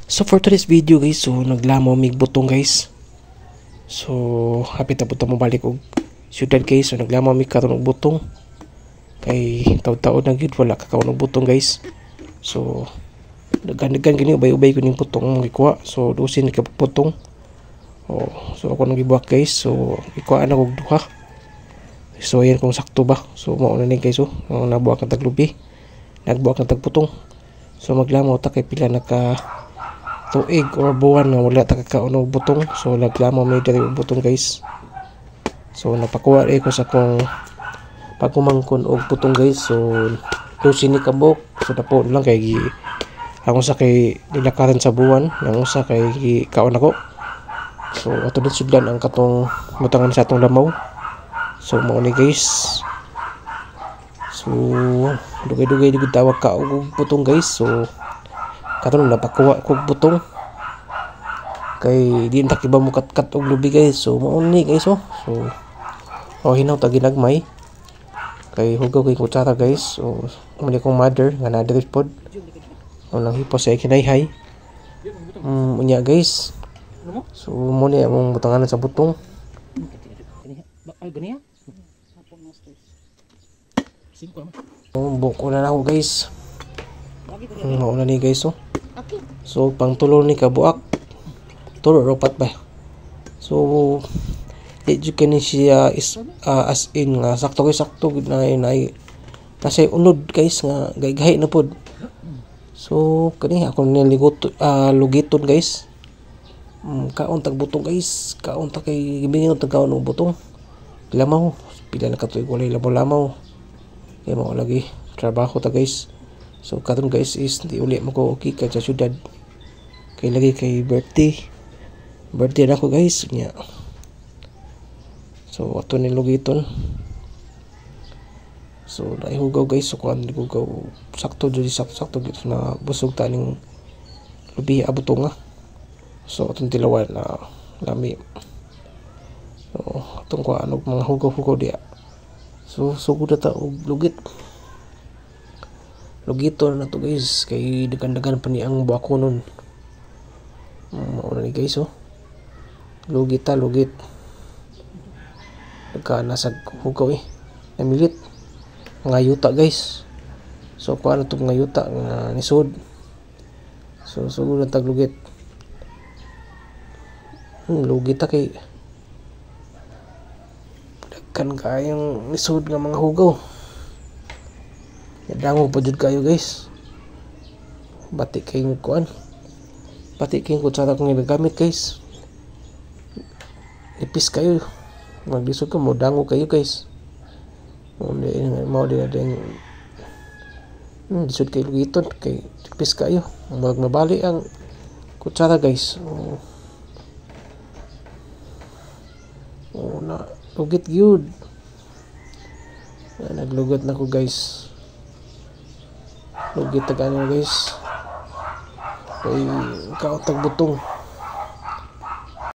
So for today's video guys, so naglamaw mig butong guys. So hapit na punta mo balik og syudad guys. So naglamaw mig karon og butong. Kay taud-taud na gyud wala ka kaon og butong guys. So dagan-dagan gini ubay-ubay ko ning butong gikuha. So dusin ka butong. Oh, so ako nang gibuak guys. So ikuha na og duha. So ayan kung sakto ba. So mao na ni guys oh. Nabuak ang taglubi. Nagbuak ang tagputong. So maglamaw ta kay pila naka tuig or buwan nga wala ta kakaon og butong. So naglamaw may diri og butong guys. So napakuha ko sa kong pagkumangkon og butong guys. So dusin ni kabok. So napo lang kay ang usa kay nilakaran sa buwan, ang usa kay kaon ako. So ato din sudlan ang katong butangan sa atong lamaw. So mao ni guys. So dugay-dugay di tawag ka og butong guys. So karon napakuha kog butong kay di ta kiba mo kat og lubi guys. So mao ni guys oh. So hinaw ta ginagmay kay hugaw kay kutsara guys. So muli kong mother nga na diri pod nang hipos sa kinayhay unya guys. So mo ni among butangan sa butong. Buko na ako guys. Mao na ni guys oh. So pang tulo ni kabuak. Tulo ropat ba. So di jud kani siya is as in nga sakto na kasi unod guys nga gaygahay na pod. So kani ako niligot lugiton guys. Kaon tag butong guys. Kaon ta kay gibingon tag kaon og butong. Lamaw pila na katuig walay lamaw. Kaya mo lagi trabaho ta guys. So karon guys is di uli mo ko okay ka sa syudad. Kay lagi kay birthday na ko guys nya. So ato ni lugiton. So naihugaw guys. So kuan hugaw sakto dito na busog ta ning lubi abutong nga. So atong tilawan na lami. So atong kuan og mga hugaw dia. So sugod na ta og lugiton na to guys kay dagan-dagan pa ni ang buakonon. Mao na ni guys oh. Lugit nagkanasag hugaw namilit nga yuta guys. So kuan na to nga yuta nga nisod. So sugod na taglugit. Lugit ta kay dagkan kayang nisod nga mga hugaw. Dango pa jud kayo guys. Batik kayong kuan. Batik kayong kutsara kong ginagamit guys. Nipis kayo. Maglisod ka mo dango kayo guys. Mau din natin lisod kayo lugiton kay nipis kayo. Mabali ang kutsara guys. Na lugit gyud. Naglugot na ko guys. Lugit ta gani guys. Kay kaotag butong.